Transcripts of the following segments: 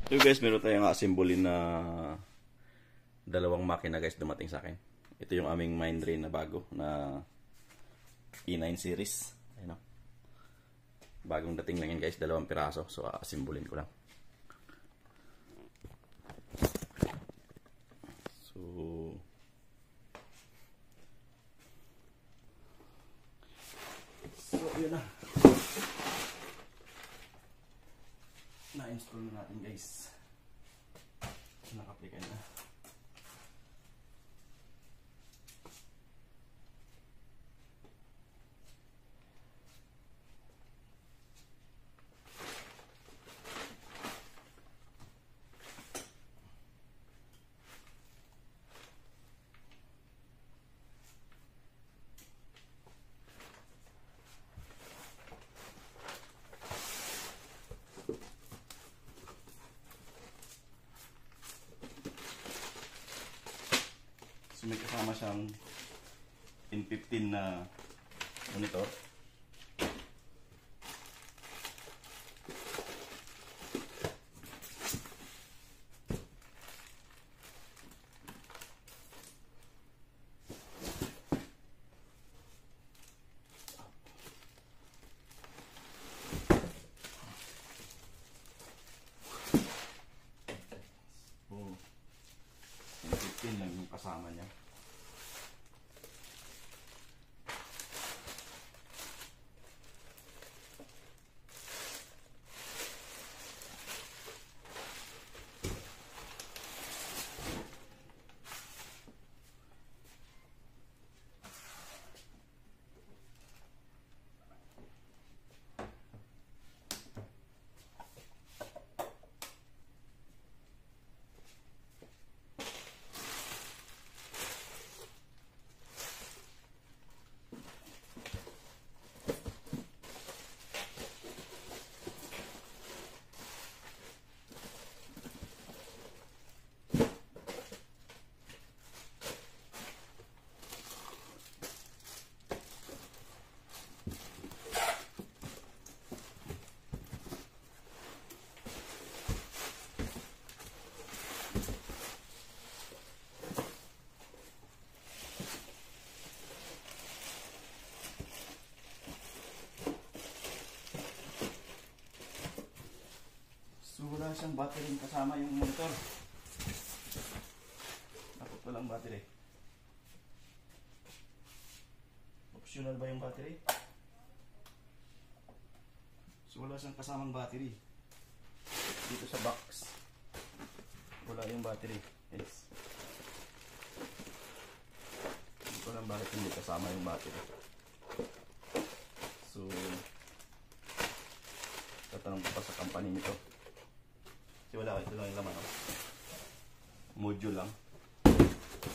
So guys, meron tayong asimbolin na dalawang makina guys dumating sa akin. Ito yung aming mine drain na bago na E9 series. Ayun o. Bagong dating lang yan guys, dalawang piraso. So asimbolin ko lang. So yun na. Na-install na natin guys. Naka-apply na. So may kasama siyang N15 na monitor. N15 lang yung kasama niya. So wala siyang battery kasama yung monitor. Dapat walang battery. Optional ba yung battery? So wala siyang kasamang battery. Dito sa box wala yung battery. Yes. Hindi ko lang bakit hindi kasama yung battery. So tatanong ko pa sa company nito. Kasi wala, ito lang yung laman. Module lang.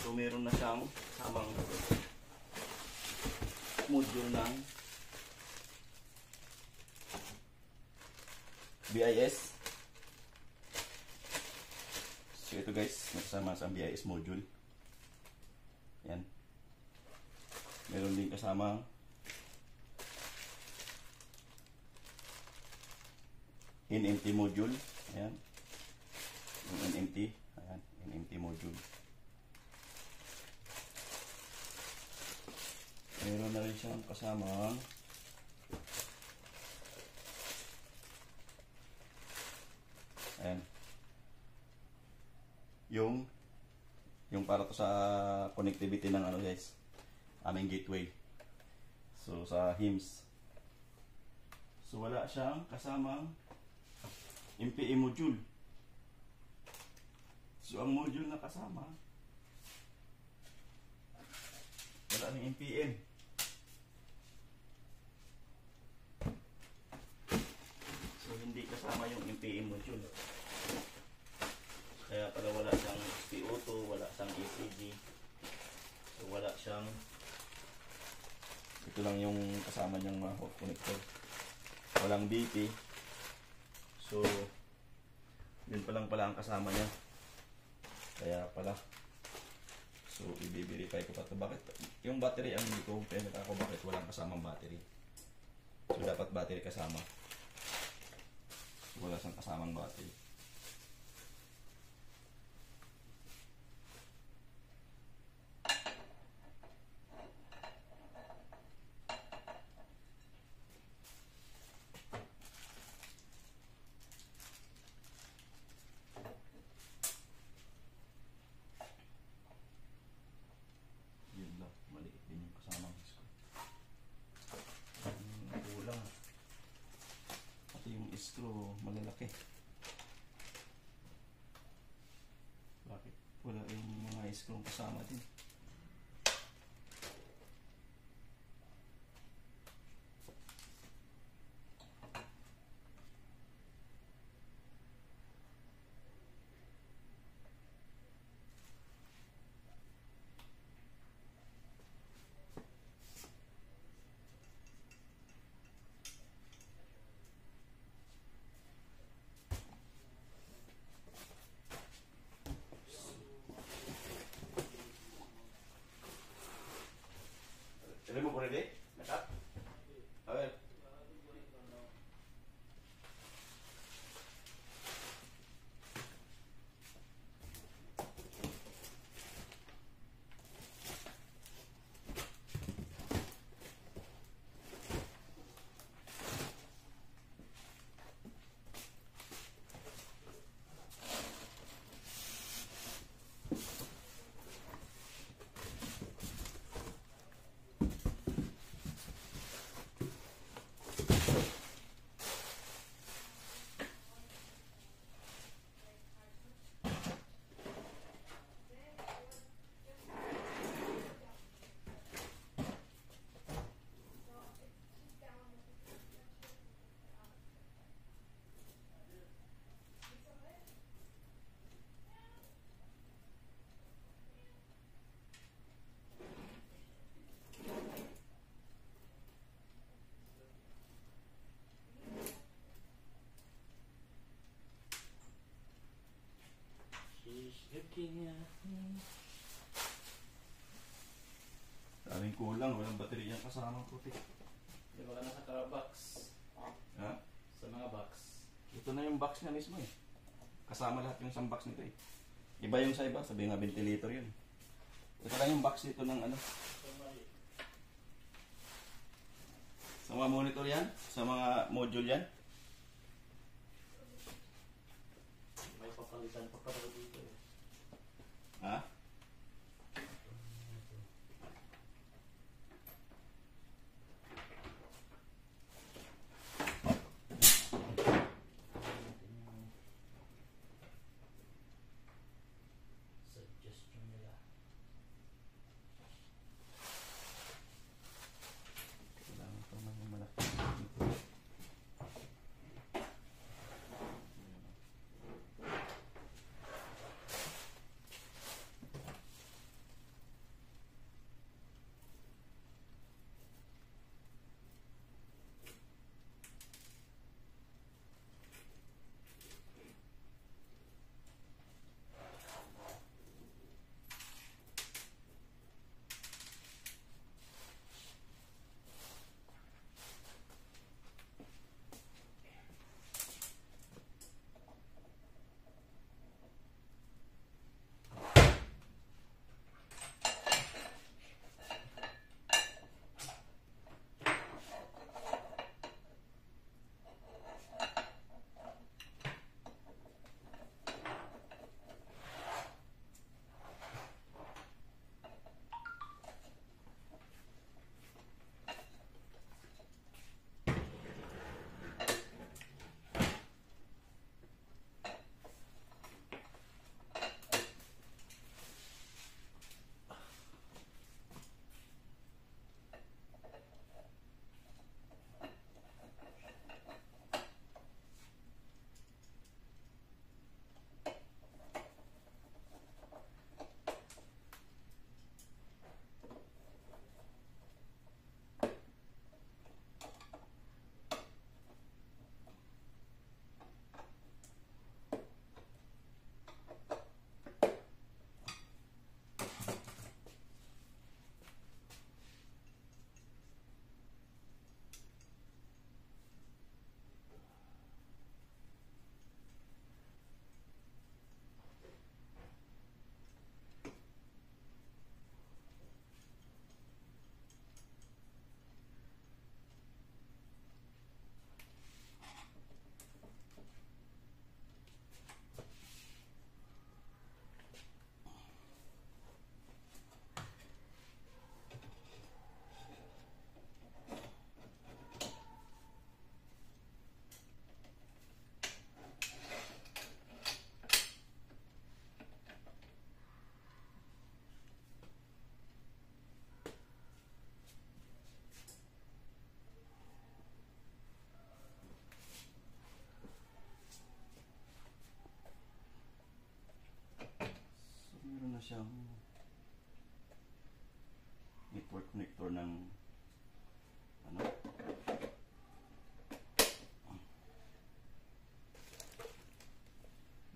So meron na siyang kasamang module ng BIS. So ito guys, nakasama sa BIS module. Yan. Meron din kasama NMT module. Ayan. Yung NMT. Ayan. NMT module. Meron na rin siyang kasama ayan. Yung para to sa connectivity ng ano guys, aming gateway. So sa HIMS. So wala siyang kasamang MPE module. So ang module na kasama wala ng NPM. So hindi kasama yung NPM module. Kaya pala wala siyang PO2, wala siyang ECG. So wala siyang, ito lang yung kasama niyang mga hot connector. Walang BP. So yun pa lang pala ang kasama niya. Kaya pala. So i-verify ko pa ito. Bakit? Yung battery ang hindi ko pinaka ko bakit walang kasamang battery. So dapat battery kasama. Wala siyang kasamang battery. screw kasama din. Remove already? Nakap? Okay. Looking at me. Daming kulang, walang baterya kasama puti. Di ba ka nasa Karabox? Ha? Sa mga box. Ito na yung box niya mismo eh. Kasama lahat yung isang box nito eh. Iba yung sa iba, sabi nga ventilator yun. Ito lang yung box nito ng ano. Sa mga monitor yan, sa mga module yan. May papalitan pa pala dito eh. Ha? Suggestion nila. Kailangan ito ng malaki. siyang network connector ng ano,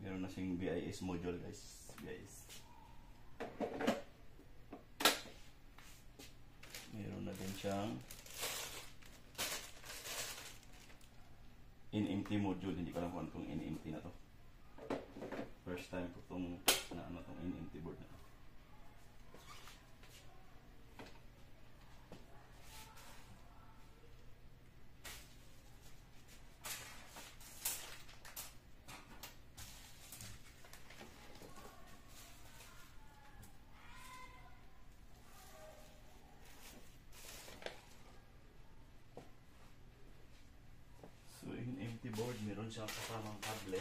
meron na siyang BIS module guys, BIS. Meron na din siyang NMT module, hindi ko alam kung ano itong NMT na to. First time ko itong ano itong NMT board na to. So NMT board, meron siyang kasamang kable.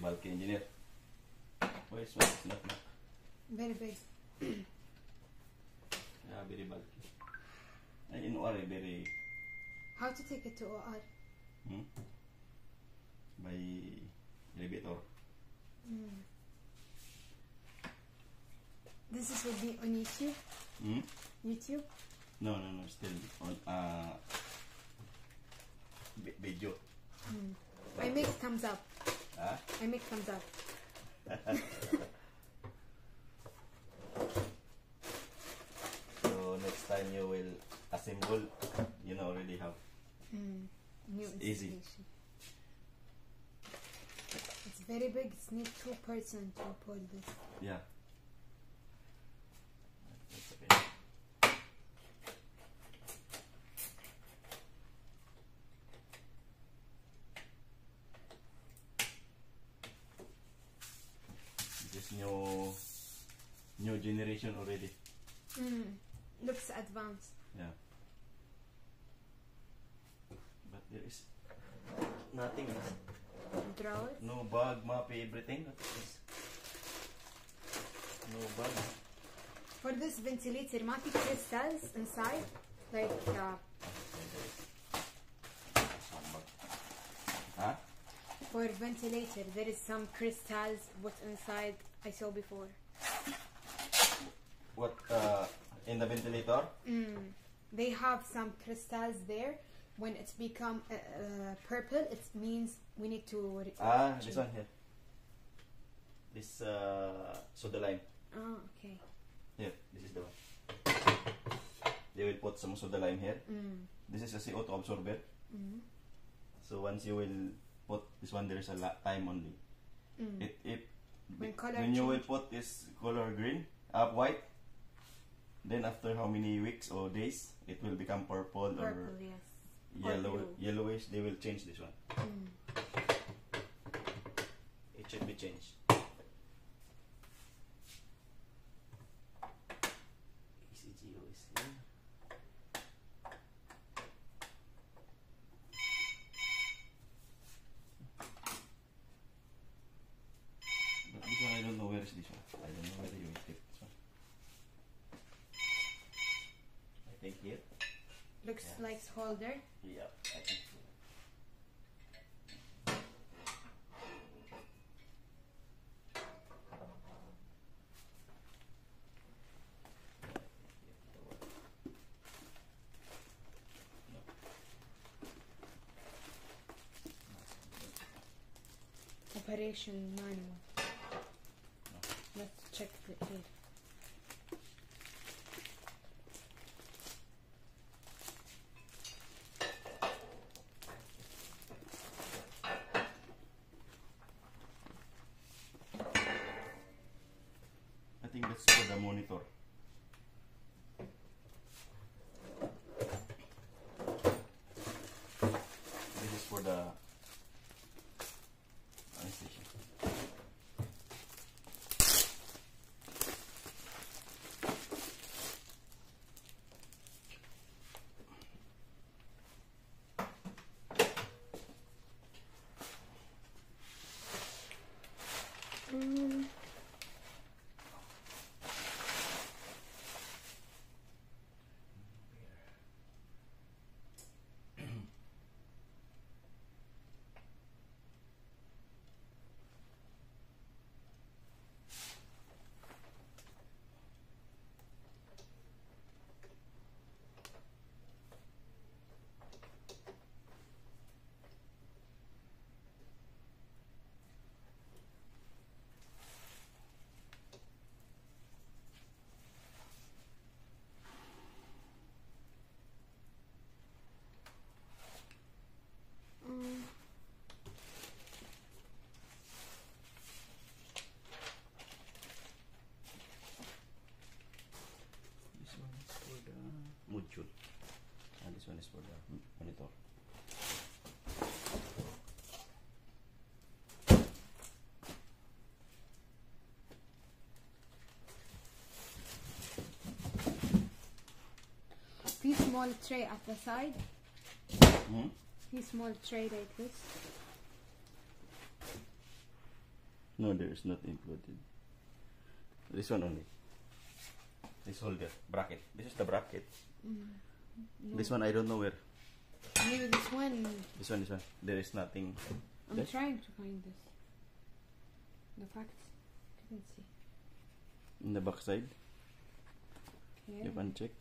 Bulky engineer. Why is it not? Very big. Yeah, very bulky. In OR, very. How to take it to OR? By elevator. This is will be on YouTube? YouTube? No, still on video. I make thumbs up. Huh? I make thumbs up. So next time you will assemble, you know already how. New It's easy. installation. It's very big. It's need 2 person to pull this. Yeah. That's okay. This is new generation already. Looks advanced. Yeah. But there is nothing. Draw it. No bug, mappy, everything. That is no bug. For this ventilator, matic crystals inside. Like, Huh? for ventilator, there is some crystals what inside I saw before. What, in the ventilator? They have some crystals there. When it's become purple, it means we need to. This one here. This soda lime. Oh, okay. Here, this is the one. They will put some soda lime here. This is a CO2 absorber. So once you will put this one, there is a time only. When you will put this color green, white, then after how many weeks or days, it will become purple, or Yes. yellowish. They will change this one. It should be changed. ECGO is here. But this one, I don't know where is this one. I don't know whether you will take this one. I think here. Looks Yes. like holder. Yeah, I think so. Operation manual. Let's check it here. I think that's for the monitor. This is for the anesthesia. This one is for the module, and this one is for the monitor. This small tray at the side. Hmm? This small tray like this. No, there is not included. This one only. This holder, bracket. This is the bracket. No. This one I don't know where. Maybe this one. This one. There is nothing. I'm There? trying to find this. The facts. Couldn't see. In the back side. Okay. You can check.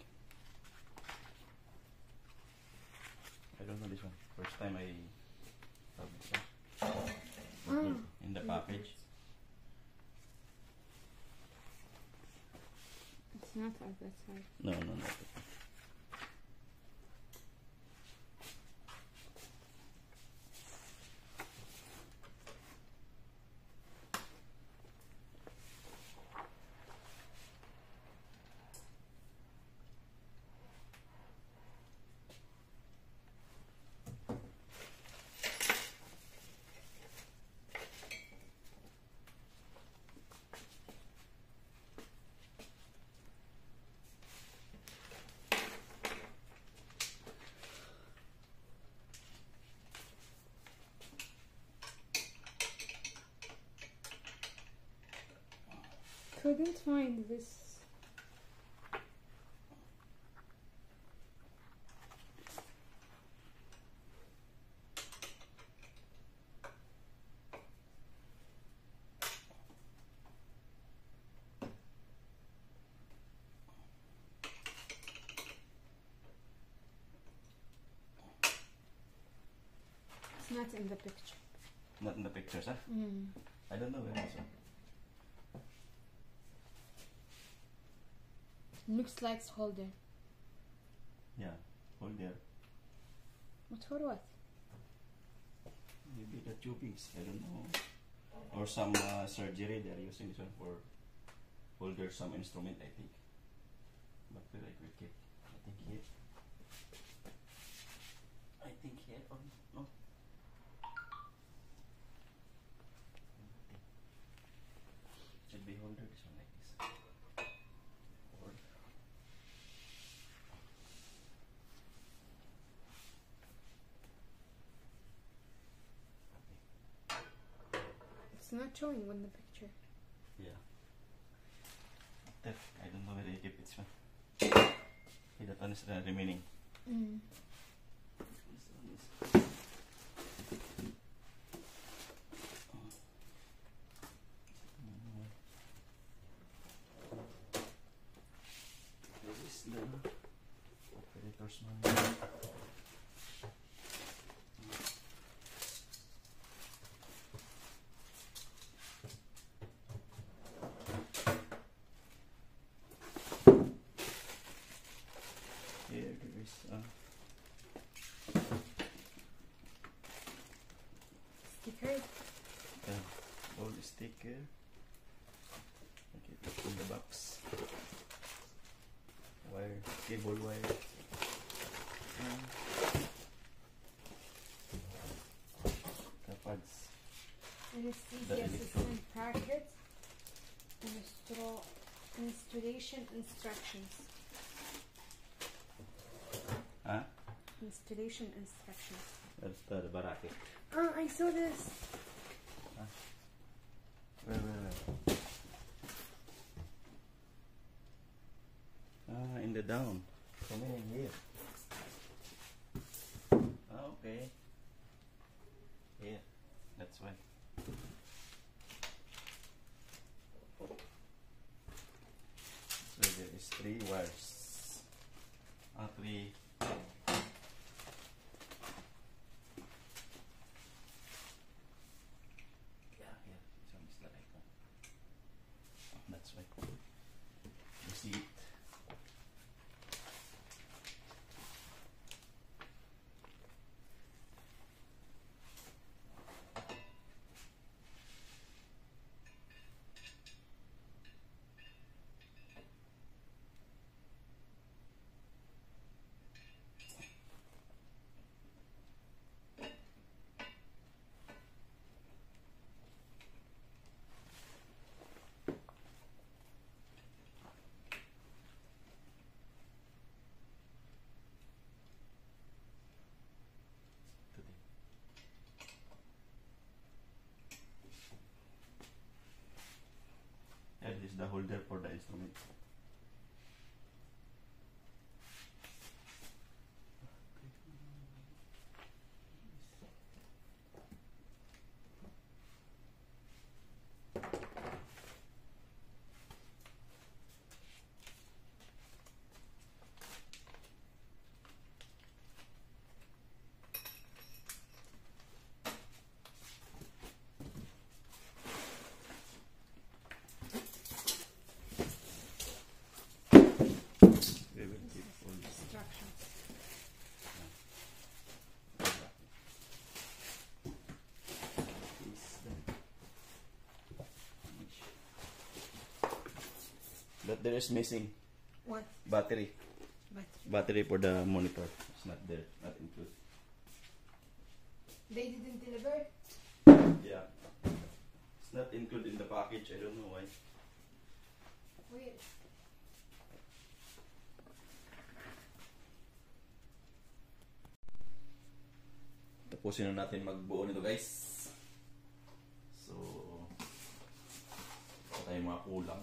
I don't know this one. First time I have this one. In the package. It's not at that side. No, not. Couldn't find this. It's not in the picture. Not in the pictures, huh? I don't know where this one. Looks like it's holder. Yeah, hold there. But for what? Maybe the tubings, I don't know. Or some surgery, they're using this one for holder some instrument, I think. But where I could keep, I think here. I think here, or no. Should be holder, this one like this. Or It's not showing in the picture. yeah. That, I don't know where I keep this one. Okay, that one is the remaining. This one is. This is the operator's manual. Here there is Stickers. old sticker. Okay, put in the box. Wire, cable wire. Kapads. Anesthesia The assistant packet. Installation instructions. Huh? Installation instructions. That's the baraki. Oh, I saw this. Where? In the down. Come in here. Okay. Here. That's why. So there is 3 wires. 3. Yeah, here. This one is the right one. That's why. You see it. And this is the holder for the instrument. We will keep all this. Instructions. But there is missing What? battery. But Battery for the monitor. It's not there, not included. they didn't deliver? Yeah. It's not included in the package. I don't know why. Wait. Tapusin na natin magbuo nito, guys. So, ito tayo mga kulang.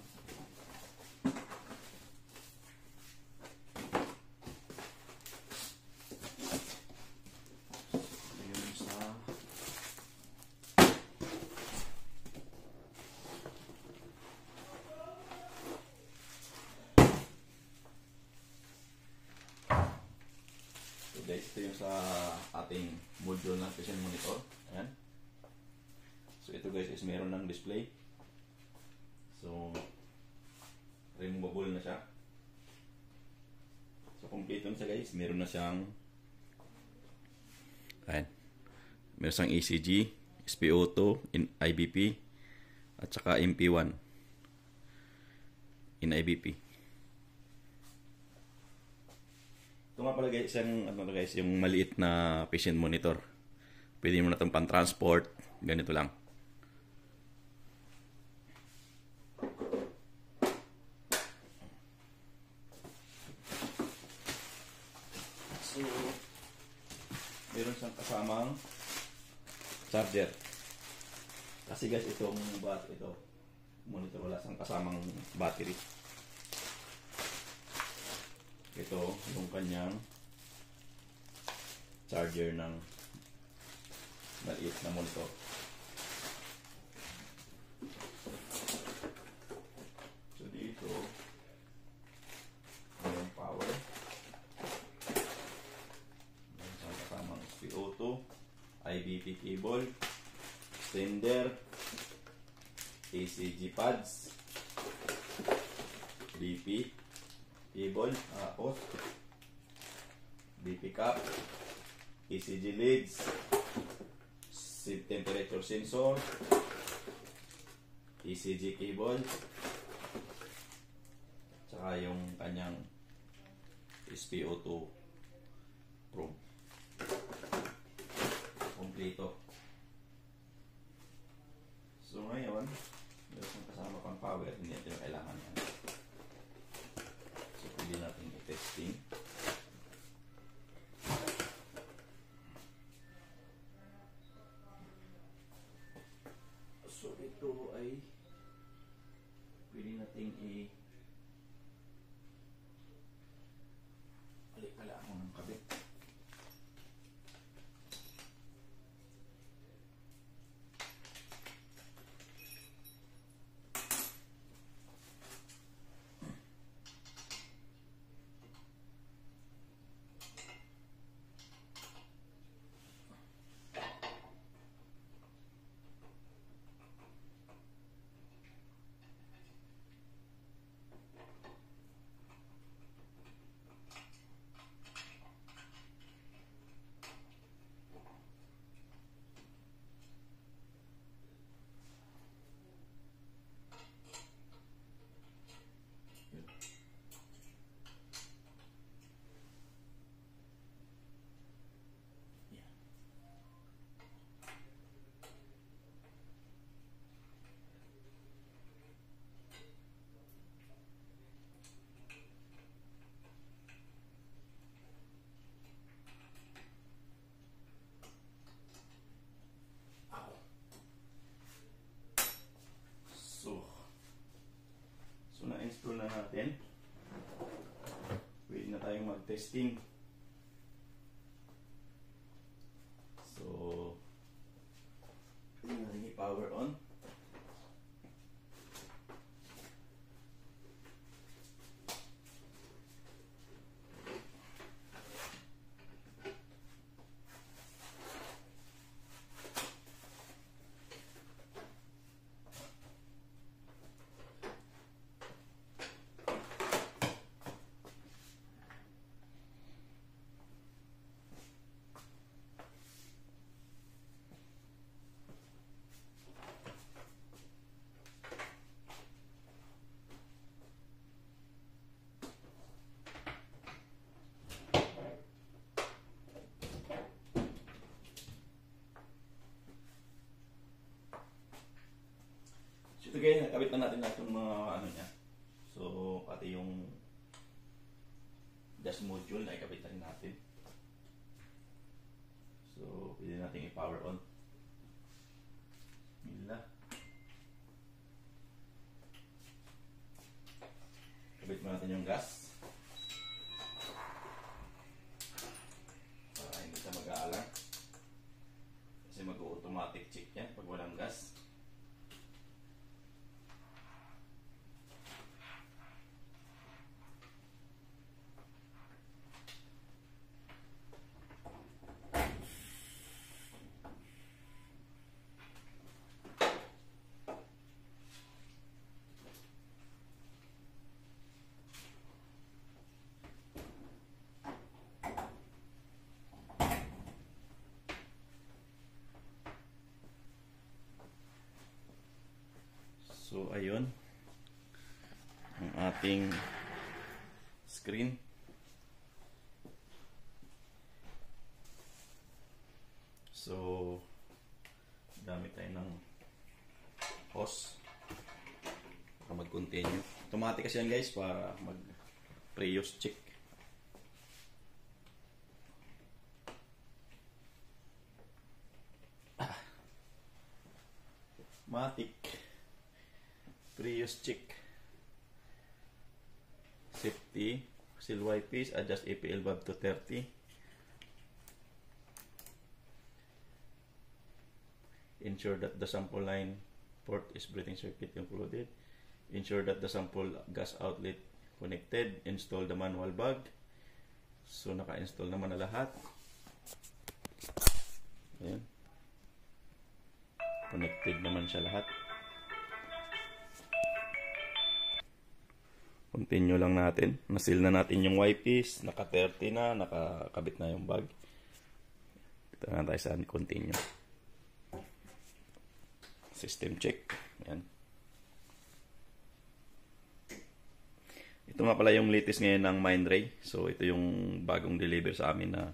Ayun sa guys, ito yung sa ating module ng patient monitor. Ayan. So ito guys is meron ng display. So removable na siya. So complete na siya guys. Meron na siyang ayan. Meron siyang ECG, SpO2, IBP at saka MP1 in IBP. Ito nga pala guys, yung maliit na patient monitor. Pwede mo na itong pan-transport. Ganito lang. So, meron siyang kasamang charger. Kasi guys, ito monitor wala siyang kasamang battery. Ito yung kanyang charger ng maliit na monitor. So dito yung power. Meron siyang kasamang SpO2, IBP cable, extender, ECG pads, BP cable, post, BP cap, ECG leads, temperature sensor, ECG cable, tsaka yung kanyang SpO2 probe. Kompleto. So ngayon, meron kasama pang power, hindi natin kailangan yan. So pwede natin i-testing. So ito ay pwede natin pala ako ng kabit. So na-install na natin. Pwede na tayong mag-testing. So pwede natin i-power on. So guys, nakabit na natin lahat yung mga ano niya. So pati yung dash module na ikabit na rin natin. So pwede natin i-power on. Bismillah. Kabit mo natin yung gas. Para hindi siya mag-aalang. Kasi mag-automatic check yan pag walang gas. ating screen. So, gamit tayo ng hose para mag-continue. Automatic kasi yan guys para mag-pre-use check. Matic pre-use check. Safety seal wipes, adjust APL valve to 30. Ensure that the sample line port is breathing circuit included. Ensure that the sample gas outlet connected. Install the manual bag. So naka-install naman na lahat. Ayan. Connected naman siya lahat. Continue lang natin. Nasil na natin yung wipes. Naka 30 na. Nakakabit na yung bag. Ito na tayo sa continue. System check. Ayan. Ito nga pala yung latest ngayon ng Mindray. So ito yung bagong deliver sa amin na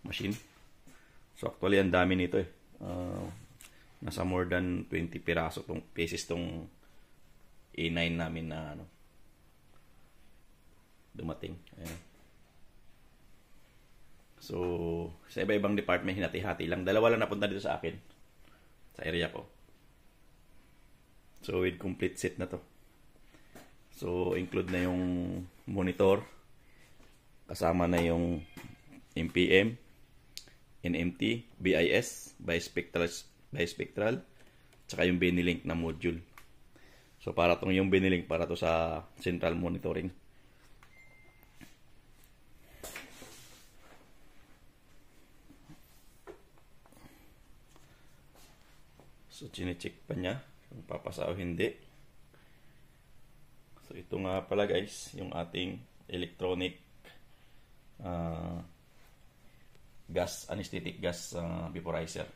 machine. So actually ang dami nito eh. Nasa more than 20 pieces tong A9 namin na dumating. Ayan. So sa iba-ibang department hinati-hati lang. Dalawa lang napunta dito sa akin. Sa area ko. So with complete set na to. So include na yung monitor. Kasama na yung MPM, NMT, BIS, bispectral, tsaka yung Benelink na module. So para tong yung Benelink para to sa central monitoring. So chine-check pa niya kung papasa o hindi. So ito nga pala guys, yung ating electronic anesthetic gas vaporizer.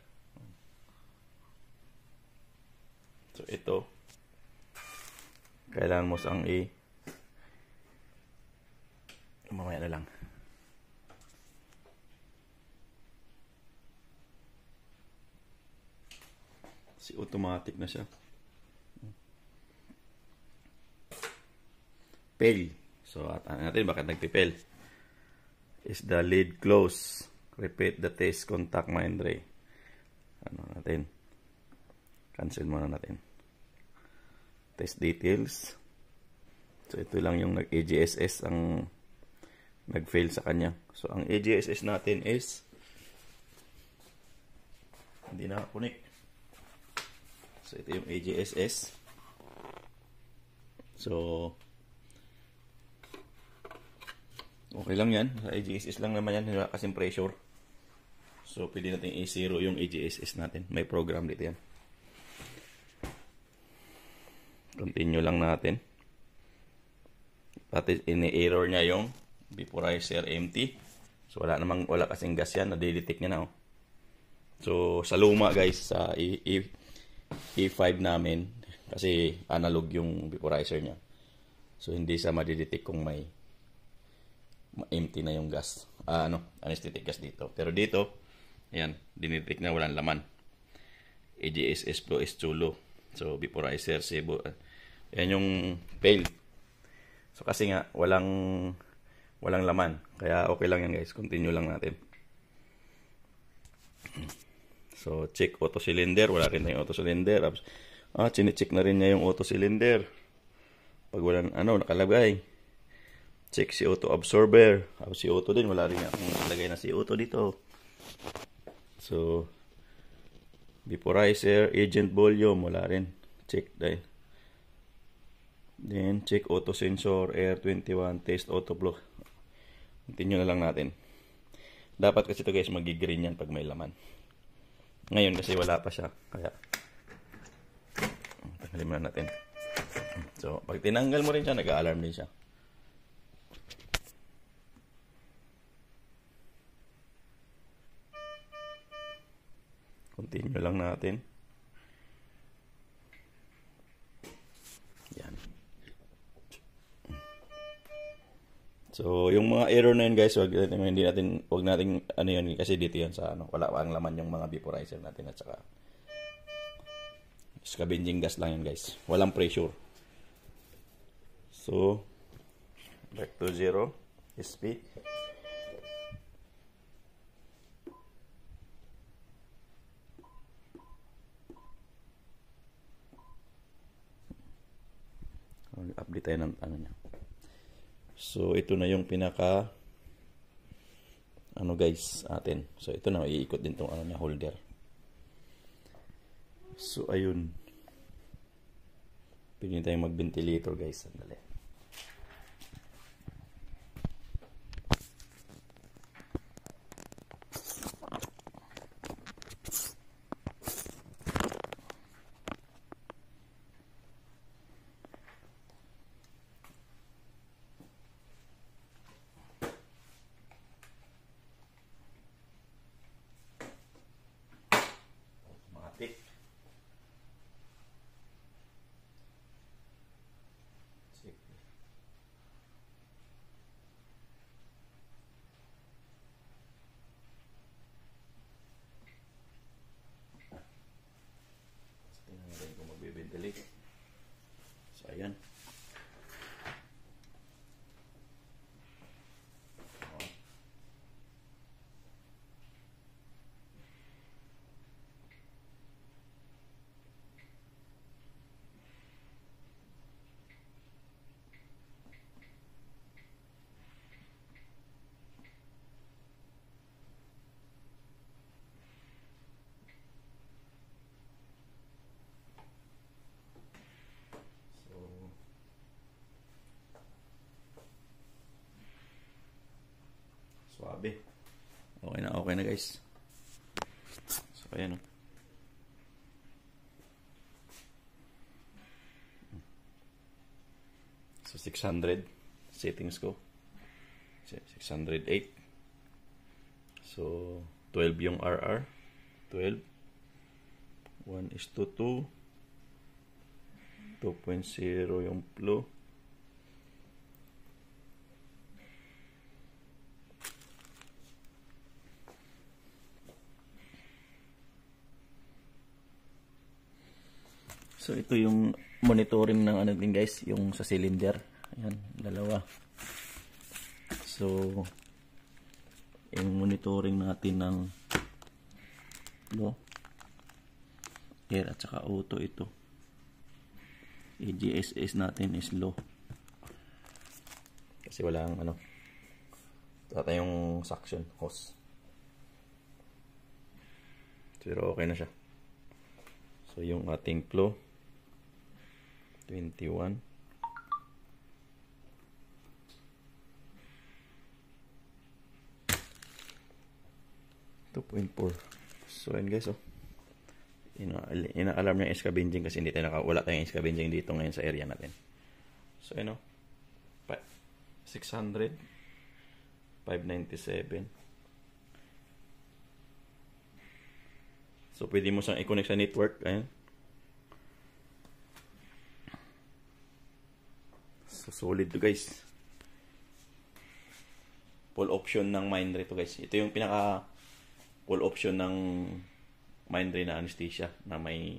So ito kailangan mo sang mamaya na lang. Si automatic na siya. Fail. So at natin bakit nagpipel. Is the lid close? Repeat the test, contact Mindray. Ano natin? Cancel muna natin. Test details. So ito lang yung AGSS ang nag-fail sa kanya. So ang AGSS natin is hindi na connect. So ito yung AGSS. So okay lang yan. Sa AGSS lang naman yan. Wala kasing pressure. So pwede natin i-zero yung AGSS natin. May program dito yan. Continue lang natin. Pati ini-error niya yung vaporizer empty. So wala kasing gas yan. Na-detect niya na. Oh. So sa luma guys, sa E5 namin, kasi analog yung vaporizer niya. So hindi sa ma-detect kung may empty na yung gas. Anesthetic gas dito. Pero dito, ayan, dinetect na walang laman. AGSS flow is chulo. So vaporizer, sebo. Ayan yung fail. So kasi nga walang laman. Kaya okay lang yan guys. Continue lang natin. So check auto cylinder, wala rin tayong auto cylinder. Chine-check na rin niya yung auto cylinder. Pag walang nakalagay. Check si auto absorber. Si auto din, wala rin akong nakalagay na si auto dito. So vaporizer, agent volume, wala rin. Check dahil. Then check auto sensor, air 21, test auto flow. Continue na lang natin. Dapat kasi ito guys magi-green yan pag may laman. Ngayon kasi wala pa siya. Kaya tanggalin muna natin. So pag tinanggal mo rin siya, nag-a-alarm din siya. Continue lang natin. Yan. So, yung mga error na yun guys, wag natin ano yun kasi dito yan sa ano, wala ang laman yung mga vaporizer natin at saka scavenging gas lang yan guys. Walang pressure. So, back to 0 SP. Update tayo ng ano niya. So, ito na yung pinaka ano guys, atin. So, ito na, iikot din tong ano niya, holder. So, ayun. Pwede tayong mag-ventilator guys. Sandali. Matik. Tingnan natin kung magbe-ventilate. So, ayan. Suabe. Okay na guys. So, ayan o. So, 600 settings ko. 608. So, 12 yung RR. 12. 1:2. 2.0 yung flow. So, ito yung monitoring ng ano din guys, yung sa cylinder. Ayan, dalawa. So, yung monitoring natin ng flow, air at saka auto ito. AGSS natin is low. Kasi walang ano, wala yung suction hose. Pero okay na siya. So, yung ating flow 21. So, ayan guys, oh. Ina-alarm niya yung scavenging kasi hindi tayo wala tayong scavenging dito ngayon sa area natin. So, ayan, oh. 600, 597. So, pwede mo siyang i-connect sa network. Ayan. So, solid to guys. Full option ng Mindray to guys. Ito yung pinaka full option ng Mindray na anesthesia na may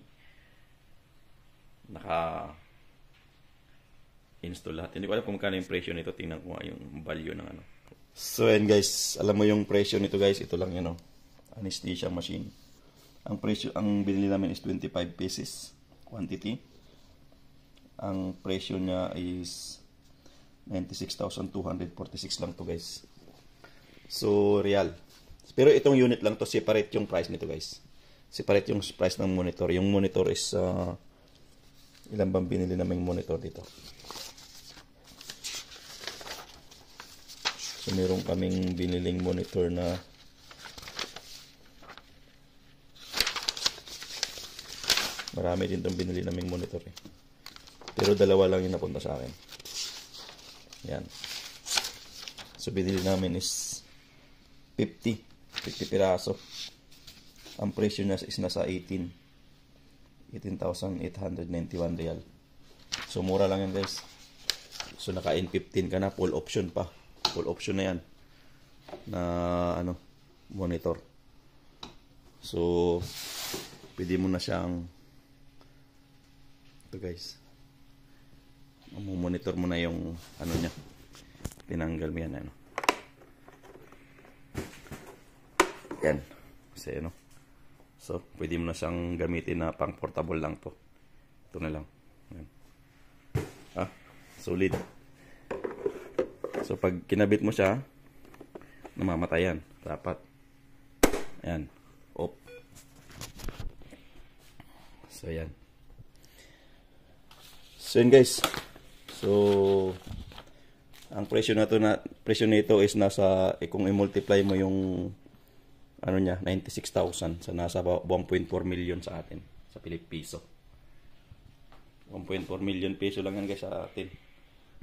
naka install lahat. Hindi ko alam kung magkano yung presyo nito. Tingnan ko nga yung value ng ano. So, ayan guys. Alam mo yung presyo nito guys. Ito lang yun, oh. Anesthesia machine. Ang presyo, ang binili namin is 25 pieces quantity. Ang presyo niya is 96,246 lang to guys. So, real. Pero itong unit lang to, separate yung price nito guys. Separate yung price ng monitor. Yung monitor is ilan bang binili naming monitor dito. So, meron kaming biniling monitor na marami din itong binili naming monitor eh. Pero dalawa lang yung napunta sa akin. Yan. So, binili namin is 50 piraso. Ang presyo niya is nasa 18,891 real. So, mura lang yan guys. So, naka N15 ka na. Full option pa. Full option na yan. Na ano, monitor. So, pwede mo na siyang ito guys. Monitor mo na yung ano niya. Tinanggal mo yan. Ano. Yan. Kasi ano. So, pwede mo na siyang gamitin na pang portable lang to. Ito na lang. Yan. Ah, solid. So, pag kinabit mo siya, namamatay yan. Dapat. Ayan. Off. So, yan. So, yun guys. So, ang presyo nito is nasa, kung i-multiply mo yung ano niya, 96,000. So, nasa 1.4 million sa atin. Sa Piso. 1.4 million peso lang yan guys sa atin.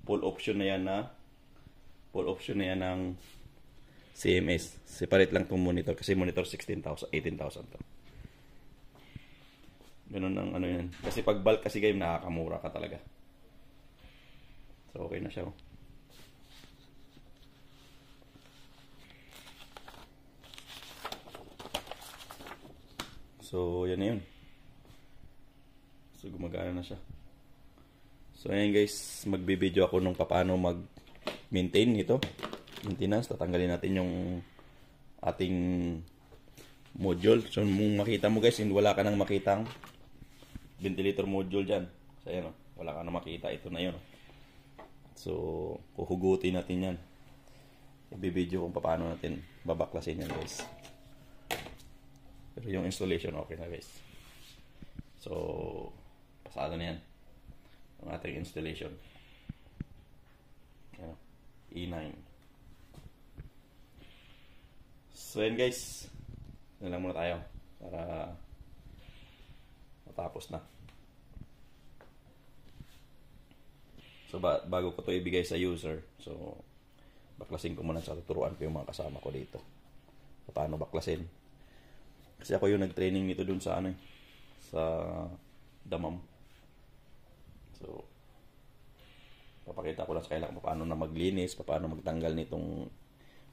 Full option na yan ng CMS. Separate lang itong monitor. Kasi monitor 16,000, 18,000 to. Ganun ang ano yan. Kasi pag bulk kasi game, nakakamura ka talaga. So, okay na siya. Oh. So, yan na yun. So, gumagana na siya. So, ayan guys, magbibideo ako nung paano mag-maintain ito. Maintenance, tatanggalin natin yung ating module. So, kung makita mo guys, wala ka nang makitang ventilator module dyan. So, ayan, wala ka nang makita. Ito na yun. So, huhugutin natin yan. Ibibideo kung paano natin babaklasin yan guys. Pero yung installation okay na guys. So, pasada na yan ang ating installation. Yan, E9. So yan guys, yan lang muna tayo para matapos na. So bago ko to ibigay sa user, so baklasin ko muna sa tuturuan ko yung mga kasama ko dito paano baklasin. Kasi ako yung nag-training nito dun sa ano sa Damam. So papakita ko lang sa kailangan paano na maglinis, paano magtanggal nitong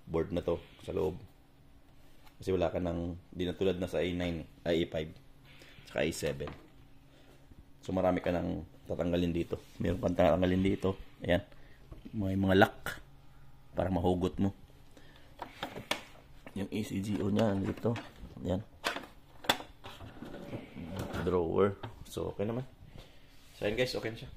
board na to sa loob. Kasi wala ka nang, di na tulad na sa A9, A5, saka A7. So marami ka nang tatanggalin dito. Meron kang tatanggalin dito. Ayan. May mga lock para mahugot mo. Yung ECGO niya dito. Ayan. Drawer. So okay naman. So ayan guys, okay na siya.